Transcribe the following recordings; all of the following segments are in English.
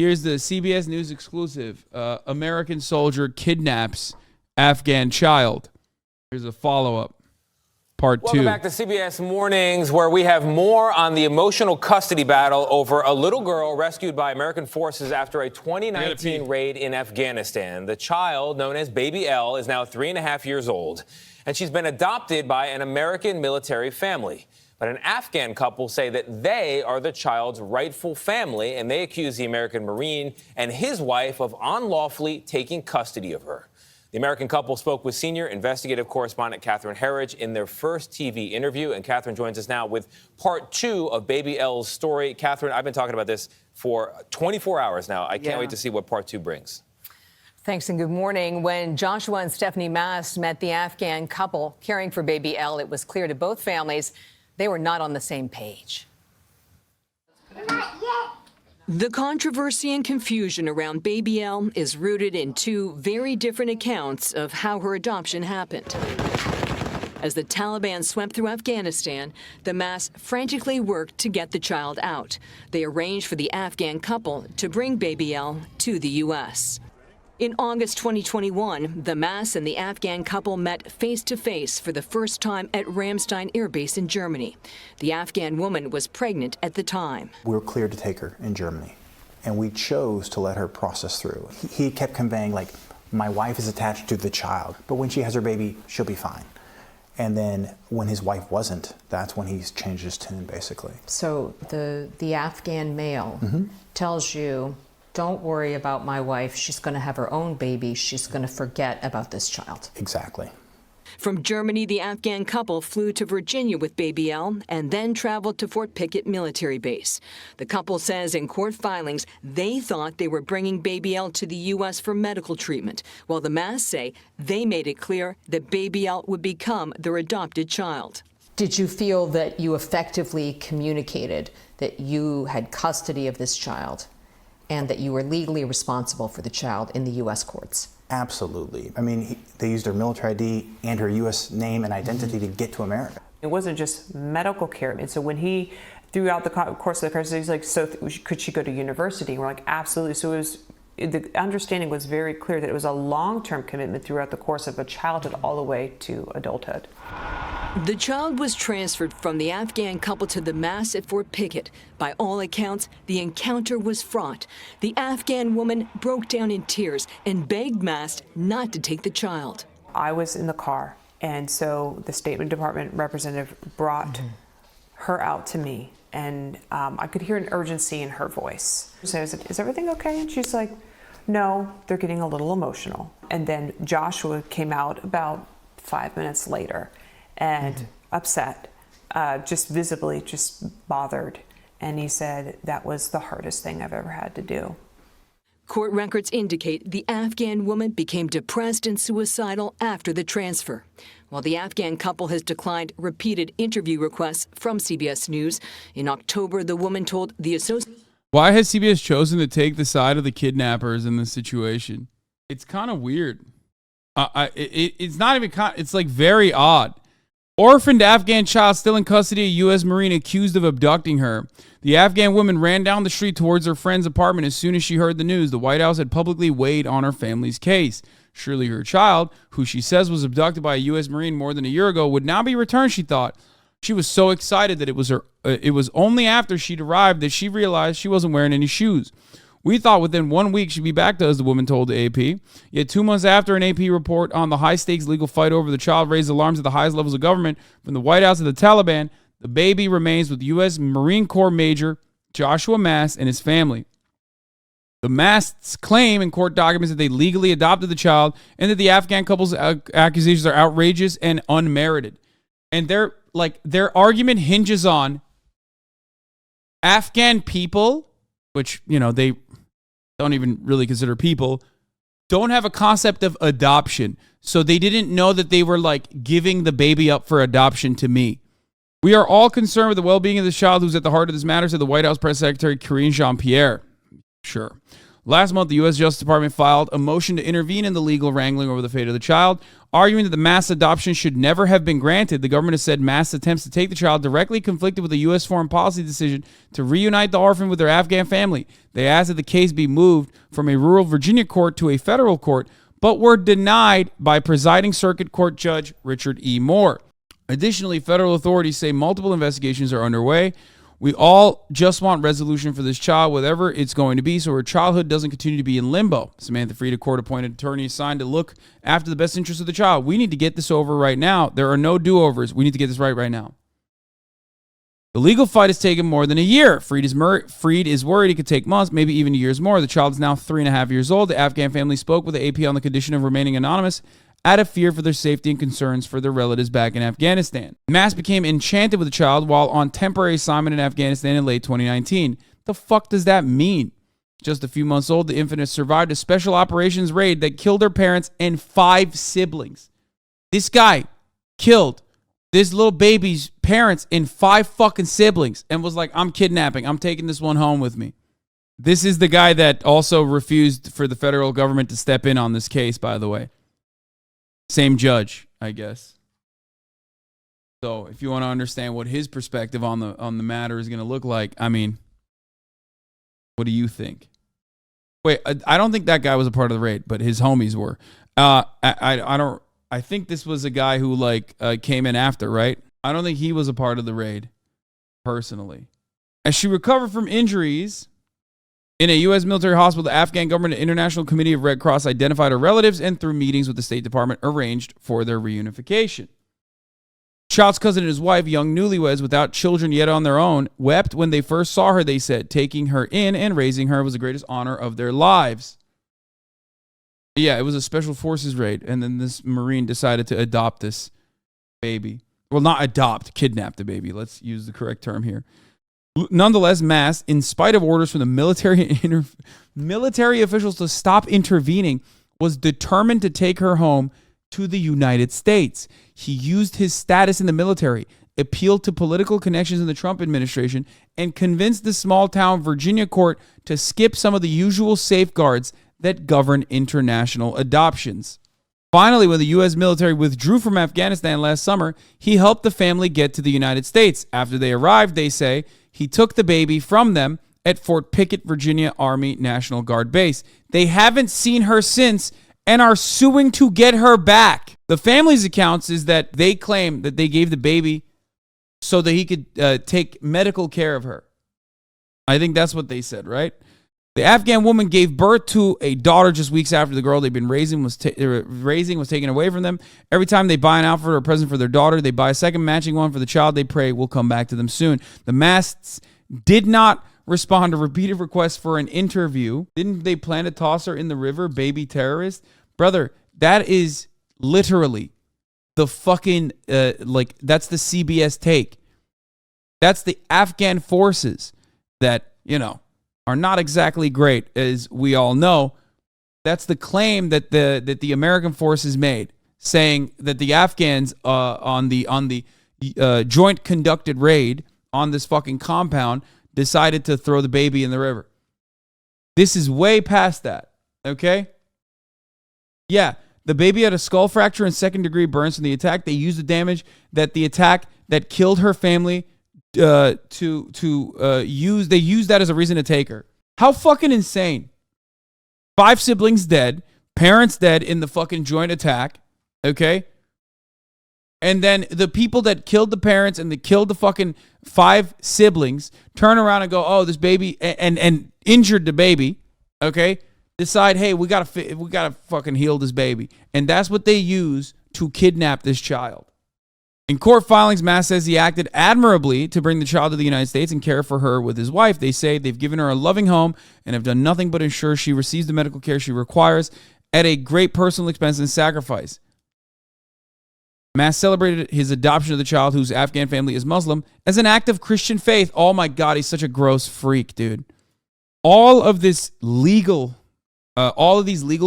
Here's the CBS News exclusive. American soldier kidnaps Afghan child. Here's a follow-up. Part 2. Welcome back to CBS Mornings, where we have more on the emotional custody battle over a little girl rescued by American forces after a 2019 raid in Afghanistan. The child, known as Baby L, is now 3.5 years old, and she's been adopted by an American military family. But an Afghan couple say that they are the child's rightful family, and they accuse the American Marine and his wife of unlawfully taking custody of her. The American couple spoke with senior investigative correspondent Catherine Herridge in their first TV interview, and Catherine joins us now with part 2 of Baby L's story. Catherine, I've been talking about this for 24 hours now. I can't wait to see what part 2 brings. Thanks and good morning. When Joshua and Stephanie Mast met the Afghan couple caring for Baby L, it was clear to both families they were not on the same page. The controversy and confusion around Baby L is rooted in 2 very different accounts of how her adoption happened. As the Taliban swept through Afghanistan, the Masts frantically worked to get the child out. They arranged for the Afghan couple to bring Baby L to the U.S. In August 2021, the Masts and the Afghan couple met face-to-face for the first time at Ramstein Air Base in Germany. The Afghan woman was pregnant at the time. We were cleared to take her in Germany, and we chose to let her process through. He kept conveying, like, my wife is attached to the child, but when she has her baby, she'll be fine. And then when his wife wasn't, that's when he's changed his tune, basically. So the Afghan male tells you, don't worry about my wife. She's going to have her own baby. She's going to forget about this child. Exactly. From Germany, the Afghan couple flew to Virginia with Baby L and then traveled to Fort Pickett military base. The couple says in court filings they thought they were bringing Baby L to the U.S. for medical treatment, while the Masts say they made it clear that Baby L would become their adopted child. Did you feel that you effectively communicated that you had custody of this child and that you were legally responsible for the child in the U.S. courts? Absolutely. I mean, they used her military ID and her U.S. name and identity to get to America. It wasn't just medical care. And so when he, throughout the course of the crisis, he's like, so could she go to university? And we're like, absolutely. So the understanding was very clear that it was a long-term commitment throughout the course of a childhood all the way to adulthood. The child was transferred from the Afghan couple to the Masts at Fort Pickett. By all accounts, the encounter was fraught. The Afghan woman broke down in tears and begged Mast not to take the child. I was in the car, and so the State Department representative brought her out to me, and I could hear an urgency in her voice. So I said, is everything okay? And she's like, no, they're getting a little emotional. And then Joshua came out about 5 minutes later and upset, just visibly just bothered. And he said, that was the hardest thing I've ever had to do. Court records indicate the Afghan woman became depressed and suicidal after the transfer. While the Afghan couple has declined repeated interview requests from CBS News, in October, the woman told the Association. Why has CBS chosen to take the side of the kidnappers in this situation? It's kind of weird. It's not even, it's like very odd. Orphaned Afghan child still in custody, a U.S. Marine accused of abducting her. The Afghan woman ran down the street towards her friend's apartment as soon as she heard the news. The White House had publicly weighed on her family's case. Surely her child, who she says was abducted by a U.S. Marine more than a year ago, would now be returned, she thought. She was so excited that it was only after she'd arrived that she realized she wasn't wearing any shoes. We thought within 1 week she'd be back to us, the woman told the AP. Yet 2 months after an AP report on the high-stakes legal fight over the child raised alarms at the highest levels of government, from the White House to the Taliban, the baby remains with U.S. Marine Corps Major Joshua Mast and his family. The Masts claim in court documents that they legally adopted the child and that the Afghan couple's accusations are outrageous and unmerited. And their argument hinges on Afghan people, which, they don't even really consider people, don't have a concept of adoption. So they didn't know that they were giving the baby up for adoption to me. We are all concerned with the well-being of this child who's at the heart of this matter, said the White House Press Secretary Karine Jean-Pierre. Sure. Last month, the U.S. Justice Department filed a motion to intervene in the legal wrangling over the fate of the child, arguing that the mass adoption should never have been granted. The government has said mass attempts to take the child directly conflicted with the U.S. foreign policy decision to reunite the orphan with their Afghan family. They asked that the case be moved from a rural Virginia court to a federal court, but were denied by presiding circuit court judge Richard E. Moore. Additionally, federal authorities say multiple investigations are underway. We all just want resolution for this child, whatever it's going to be, so her childhood doesn't continue to be in limbo. Samantha Fried, a court-appointed attorney assigned to look after the best interests of the child. We need to get this over right now. There are no do-overs. We need to get this right now. The legal fight has taken more than a year. Fried is worried it could take months, maybe even years more. The child is now 3.5 years old. The Afghan family spoke with the AP on the condition of remaining anonymous, out of fear for their safety and concerns for their relatives back in Afghanistan. Mass became enchanted with the child while on temporary assignment in Afghanistan in late 2019. The fuck does that mean? Just a few months old, the infant has survived a special operations raid that killed her parents and 5 siblings. This guy killed this little baby's parents and 5 fucking siblings and was like, I'm kidnapping. I'm taking this one home with me. This is the guy that also refused for the federal government to step in on this case, by the way. Same judge, I guess. So if you want to understand what his perspective on the matter is going to look like, I mean, what do you think? Wait, I don't think that guy was a part of the raid, but his homies were. I think this was a guy who came in after, right? I don't think he was a part of the raid, personally. As she recovered from injuries in a U.S. military hospital, the Afghan government and International Committee of Red Cross identified her relatives and through meetings with the State Department arranged for their reunification. Child's cousin and his wife, young newlyweds without children yet on their own, wept when they first saw her, they said. Taking her in and raising her was the greatest honor of their lives. Yeah, it was a special forces raid, and then this Marine decided to adopt this baby. Well, not adopt, kidnap the baby. Let's use the correct term here. Nonetheless, Mass, in spite of orders from the military officials to stop intervening, was determined to take her home to the United States. He used his status in the military, appealed to political connections in the Trump administration, and convinced the small-town Virginia court to skip some of the usual safeguards that govern international adoptions. Finally, when the U.S. military withdrew from Afghanistan last summer, he helped the family get to the United States. After they arrived, they say, he took the baby from them at Fort Pickett, Virginia Army National Guard Base. They haven't seen her since and are suing to get her back. The family's accounts is that they claim that they gave the baby so that he could take medical care of her. I think that's what they said, right? The Afghan woman gave birth to a daughter just weeks after the girl they'd been raising was taken away from them. Every time they buy an outfit or a present for their daughter, they buy a second matching one for the child. They pray will come back to them soon. The Masts did not respond to repeated requests for an interview. Didn't they plan to toss her in the river, baby terrorist? Brother, that is literally the fucking, that's the CBS take. That's the Afghan forces that, are not exactly great, as we all know. That's the claim that the American forces made, saying that the Afghans on the joint conducted raid on this fucking compound decided to throw the baby in the river. This is way past that, okay? Yeah, the baby had a skull fracture and second-degree burns from the attack. They used the damage that the attack that killed her family they used that as a reason to take her. How fucking insane. 5 siblings dead, parents dead in the fucking joint attack, okay? And then the people that killed the parents and that killed the fucking 5 siblings turn around and go, oh, this baby, and injured the baby, okay? Decide, hey, we gotta fucking heal this baby. And that's what they use to kidnap this child. In court filings, Mass says he acted admirably to bring the child to the United States and care for her with his wife. They say they've given her a loving home and have done nothing but ensure she receives the medical care she requires at a great personal expense and sacrifice. Mass celebrated his adoption of the child, whose Afghan family is Muslim, as an act of Christian faith. Oh my God, he's such a gross freak, dude. All of these legal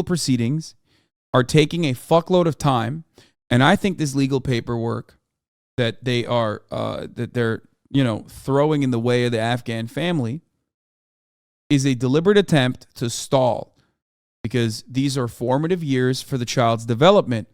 proceedings are taking a fuckload of time, and I think this legal paperwork that they're throwing in the way of the Afghan family is a deliberate attempt to stall, because these are formative years for the child's development.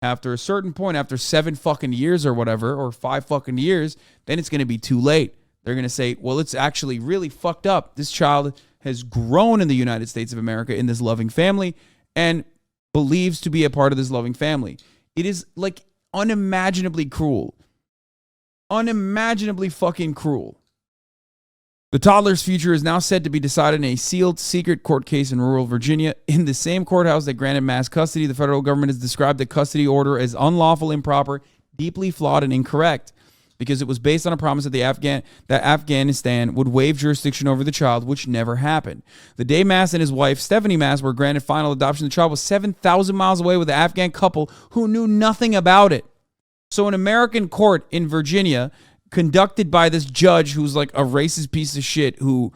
After a certain point, after 7 fucking years or whatever, or 5 fucking years, then it's going to be too late. They're going to say, well, it's actually really fucked up. This child has grown in the United States of America in this loving family and believes to be a part of this loving family. It is like unimaginably cruel. Unimaginably fucking cruel. The toddler's future is now said to be decided in a sealed secret court case in rural Virginia. In the same courthouse that granted mass custody, the federal government has described the custody order as unlawful, improper, deeply flawed, and incorrect, because it was based on a promise that Afghanistan would waive jurisdiction over the child, which never happened. The day Mass and his wife, Stephanie Mass, were granted final adoption, the child was 7,000 miles away with an Afghan couple who knew nothing about it. So an American court in Virginia, conducted by this judge who's like a racist piece of shit who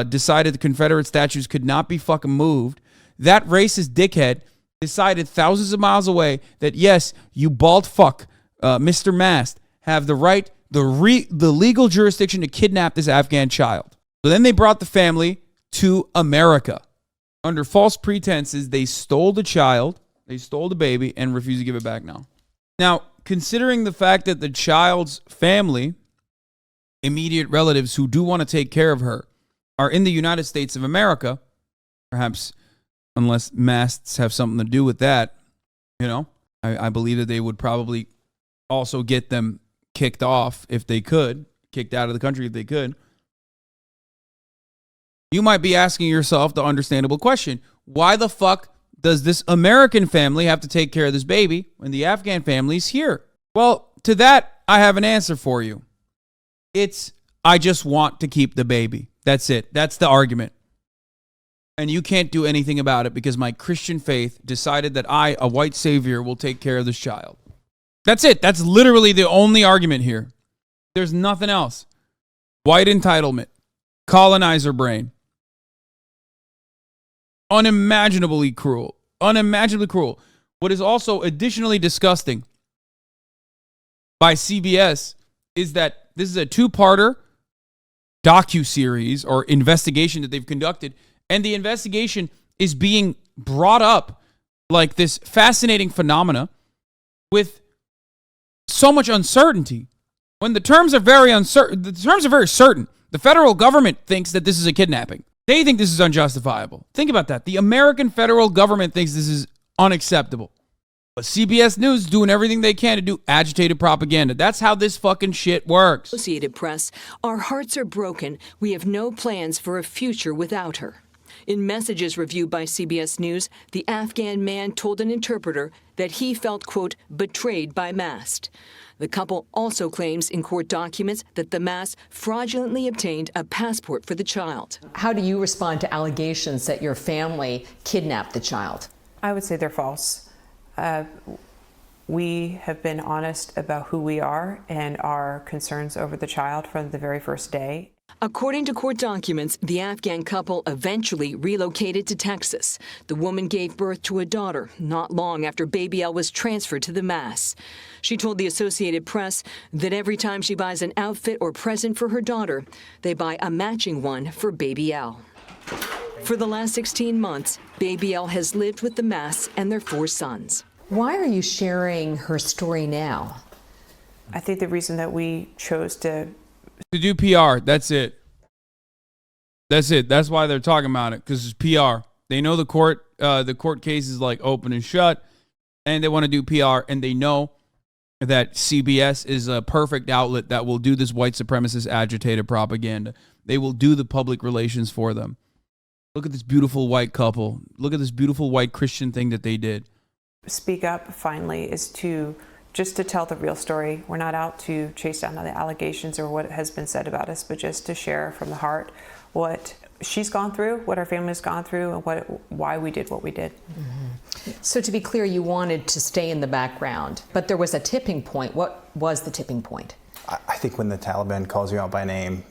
decided the Confederate statues could not be fucking moved, that racist dickhead decided thousands of miles away that, yes, you bald fuck, Mr. Mast, have the right, the legal jurisdiction to kidnap this Afghan child. So then they brought the family to America. Under false pretenses, they stole the child, they stole the baby, and refused to give it back now. Now, considering the fact that the child's family, immediate relatives who do want to take care of her, are in the United States of America, perhaps unless masts have something to do with that, you know, I believe that they would probably also get them kicked off if they could, kicked out of the country if they could. You might be asking yourself the understandable question, why the fuck does this American family have to take care of this baby when the Afghan family's here? Well, to that, I have an answer for you. It's, I just want to keep the baby. That's it. That's the argument. And you can't do anything about it because my Christian faith decided that I, a white savior, will take care of this child. That's it. That's literally the only argument here. There's nothing else. White entitlement. Colonizer brain. Unimaginably cruel. Unimaginably cruel. What is also additionally disgusting by CBS is that this is a 2-parter docuseries or investigation that they've conducted, and the investigation is being brought up like this fascinating phenomena with so much uncertainty. When the terms are very uncertain, the terms are very certain. The federal government thinks that this is a kidnapping. They think this is unjustifiable. Think about that. The American federal government thinks this is unacceptable. But CBS News is doing everything they can to do agitated propaganda. That's how this fucking shit works. Associated Press, our hearts are broken. We have no plans for a future without her. In messages reviewed by CBS News, the Afghan man told an interpreter that he felt, quote, betrayed by Mast. The couple also claims in court documents that the Mast fraudulently obtained a passport for the child. How do you respond to allegations that your family kidnapped the child? I would say they're false. We have been honest about who we are and our concerns over the child from the very first day. According to court documents, the Afghan couple eventually relocated to Texas. The woman gave birth to a daughter not long after Baby L was transferred to the Mass. She told the Associated Press that every time she buys an outfit or present for her daughter, they buy a matching one for Baby L. For the last 16 months, Baby L has lived with the Mass and their 4 sons. Why are you sharing her story now? I think the reason that we chose to do PR. That's it. That's it. That's why they're talking about it, because it's PR. They know the court case is like open and shut, and they want to do PR, and they know that CBS is a perfect outlet that will do this white supremacist agitated propaganda. They will do the public relations for them. Look at this beautiful white couple. Look at this beautiful white Christian thing that they did. speak up finally is to just to tell the real story. We're not out to chase down the allegations or what has been said about us, but just to share from the heart what she's gone through, what our family's gone through, and why we did what we did. Mm-hmm. So to be clear, you wanted to stay in the background, but there was a tipping point. What was the tipping point? I think when the Taliban calls you out by name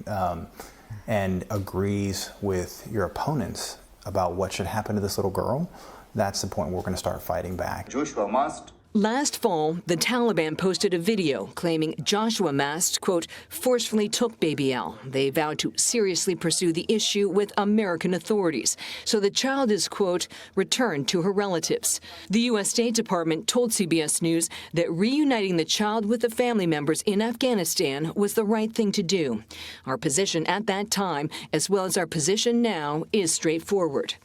and agrees with your opponents about what should happen to this little girl, that's the point where we're going to start fighting back. Joshua must Last fall, the Taliban posted a video claiming Joshua Mast, quote, forcefully took Baby Elle. They vowed to seriously pursue the issue with American authorities. So the child is, quote, returned to her relatives. The U.S. State Department told CBS News that reuniting the child with the family members in Afghanistan was the right thing to do. Our position at that time, as well as our position now, is straightforward.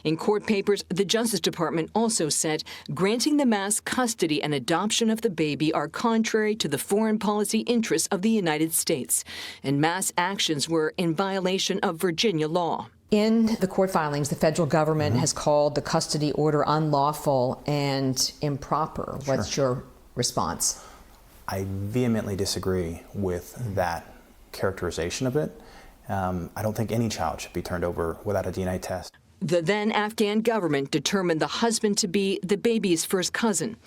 In court papers, the Justice Department also said granting the Mast custody and adoption of the baby are contrary to the foreign policy interests of the United States, and Mast's actions were in violation of Virginia law. In the court filings, the federal government has called the custody order unlawful and improper. What's your response? I vehemently disagree with that characterization of it. I don't think any child should be turned over without a DNA test. The then Afghan government determined the husband to be the baby's first cousin.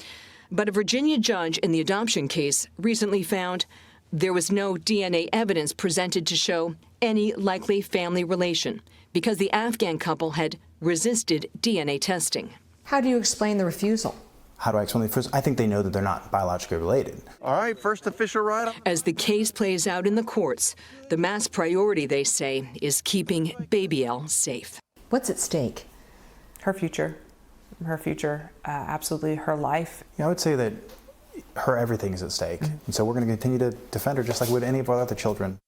But a Virginia judge in the adoption case recently found there was no DNA evidence presented to show any likely family relation because the Afghan couple had resisted DNA testing. How do you explain the refusal? How do I explain the first? I think they know that they're not biologically related. All right, first official write-up. As the case plays out in the courts, the Mast priority, they say, is keeping Baby Elle safe. What's at stake? Her future, absolutely her life. I would say that her everything is at stake. And so we're going to continue to defend her just like with any of our other children.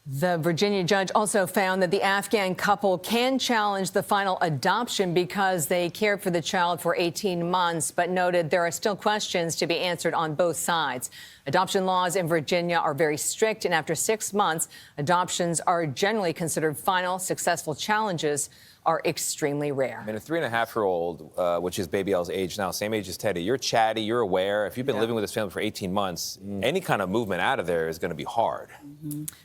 The Virginia judge also found that the Afghan couple can challenge the final adoption because they cared for the child for 18 months, but noted there are still questions to be answered on both sides. Adoption laws in Virginia are very strict, and after 6 months, adoptions are generally considered final. Successful challenges are extremely rare. And a 3.5-year-old, which is Baby Elle's age now, same age as Teddy, you're chatty, you're aware. If you've been living with this family for 18 months, any kind of movement out of there is going to be hard.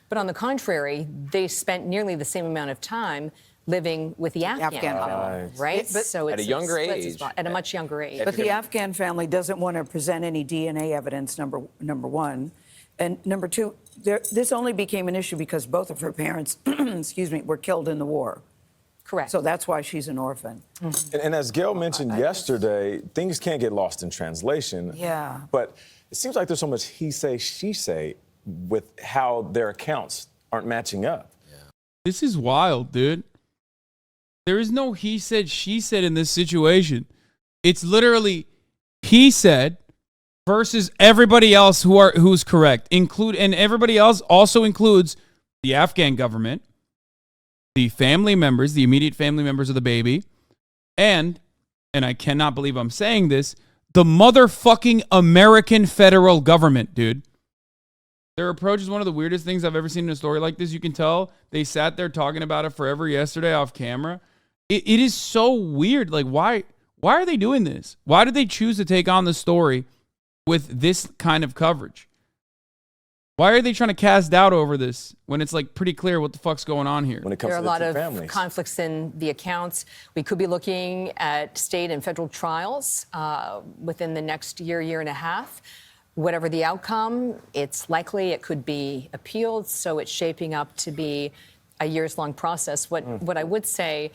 But on the contrary, they spent nearly the same amount of time living with the Afghan family, right? So it's at a younger age. At a much younger age. But the Afghan family doesn't want to present any DNA evidence, number one. And number two, this only became an issue because both of her parents, excuse me, were killed in the war. Correct. So that's why she's an orphan. And as Gail mentioned yesterday, things can't get lost in translation. Yeah. But it seems like there's so much he say, she say with how their accounts aren't matching up. This is wild, dude. There is no he said, she said in this situation. It's literally he said versus everybody else who's correct. And everybody else also includes the Afghan government, the family members, the immediate family members of the baby, and I cannot believe I'm saying this, the motherfucking American federal government, dude. Their approach is one of the weirdest things I've ever seen in a story like this. You can tell they sat there talking about it forever yesterday off camera. It is so weird. Like, why are they doing this? Why did they choose to take on the story with this kind of coverage? Why are they trying to cast doubt over this when it's like pretty clear what the fuck's going on here? When it comes There are to a lot of families. conflicts in the accounts. We could be looking at state and federal trials within the next year and a half. Whatever the outcome, it's likely it could be appealed, so it's shaping up to be a years-long process. What I would say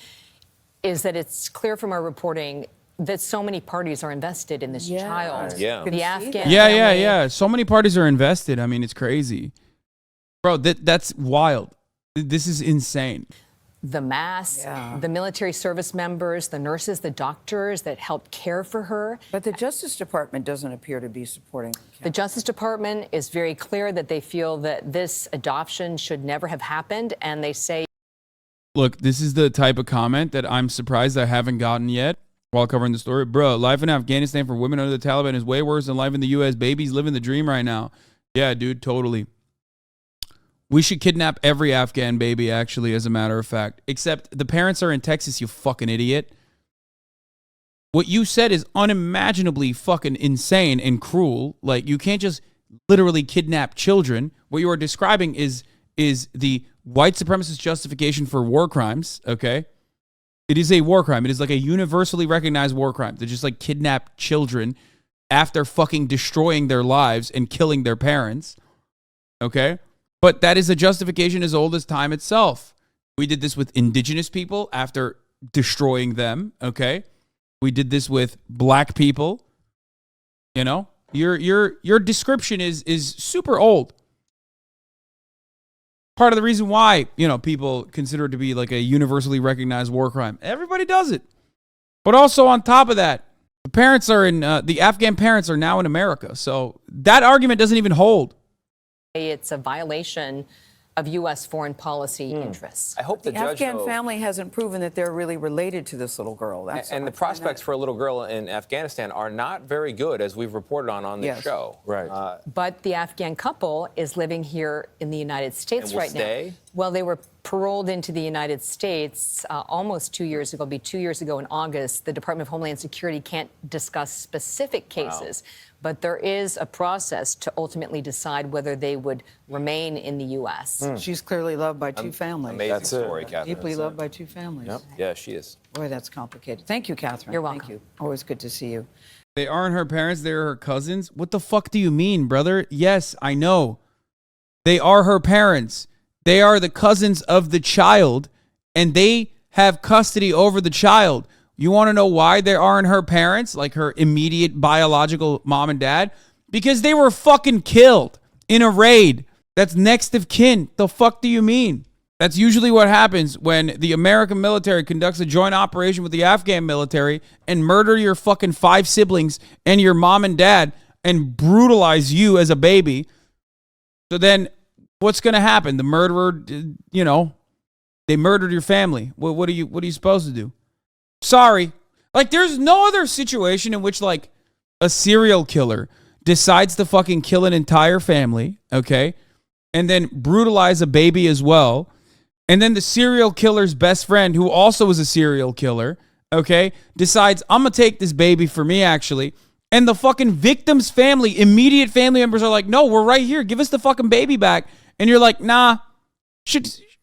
is that it's clear from our reporting that so many parties are invested in this child. Yeah. The Afghan Yeah. So many parties are invested. I mean, it's crazy. Bro, that's wild. This is insane. The Mast, the military service members, the nurses, the doctors that helped care for her. But the Justice Department doesn't appear to be supporting. The Justice Department is very clear that they feel that this adoption should never have happened, and they say... Look, this is the type of comment that I'm surprised I haven't gotten yet while covering the story. Bro, life in Afghanistan for women under the Taliban is way worse than life in the U.S. Babies living the dream right now. Yeah, dude, totally. We should kidnap every Afghan baby, actually, as a matter of fact. Except the parents are in Texas, you fucking idiot. What you said is unimaginably fucking insane and cruel. Like, you can't just literally kidnap children. What you are describing is the white supremacist justification for war crimes, okay? It is a war crime. It is like a universally recognized war crime to just like kidnap children after fucking destroying their lives and killing their parents, okay? But that is a justification as old as time itself. We did this with indigenous people after destroying them, okay? We did this with black people You know, your description is super old. Part of the reason why, you know, people consider it to be like a universally recognized war crime. Everybody does it. But also on top of that, the parents are in, the Afghan parents are now in America. So that argument doesn't even hold. It's a violation of U.S. foreign policy interests. I hope the judge Afghan family hasn't proven that they're really related to this little girl. and the prospects for a little girl in Afghanistan are not very good, as we've reported on this show. Right. But the Afghan couple is living here in the United States And will right stay? now. Well, they were paroled into the United States almost 2 years ago. It'll be 2 years ago in August. The Department of Homeland Security can't discuss specific cases, but there is a process to ultimately decide whether they would remain in the U.S. She's clearly loved by two families. Amazing That's it. story, Catherine. Deeply loved by two families. Yep. Yeah, she is. Boy, that's complicated. Thank you, Catherine. You're welcome. Thank you. Always good to see you. They aren't her parents, they're her cousins. What the fuck do you mean, brother? Yes, I know. They are her parents. They are the cousins of the child, and they have custody over the child. You want to know why they aren't her parents, like her immediate biological mom and dad? Because they were fucking killed in a raid. That's next of kin. The fuck do you mean? That's usually what happens when the American military conducts a joint operation with the Afghan military and murder your fucking 5 siblings and your mom and dad and brutalize you as a baby. So then what's going to happen? The murderer, you know, they murdered your family. What are you supposed to do? Sorry. Like, there's no other situation in which, like, a serial killer decides to fucking kill an entire family, okay, and then brutalize a baby as well, and then the serial killer's best friend, who also is a serial killer, okay, decides, I'm going to take this baby for me, actually, and the fucking victim's family, immediate family members are like, no, we're right here. Give us the fucking baby back. And you're like, nah,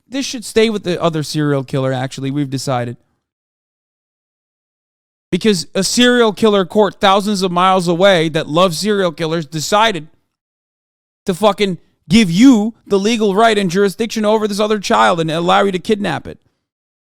this should stay with the other serial killer, actually, we've decided. Because a serial killer court thousands of miles away that loves serial killers decided to fucking give you the legal right and jurisdiction over this other child and allow you to kidnap it.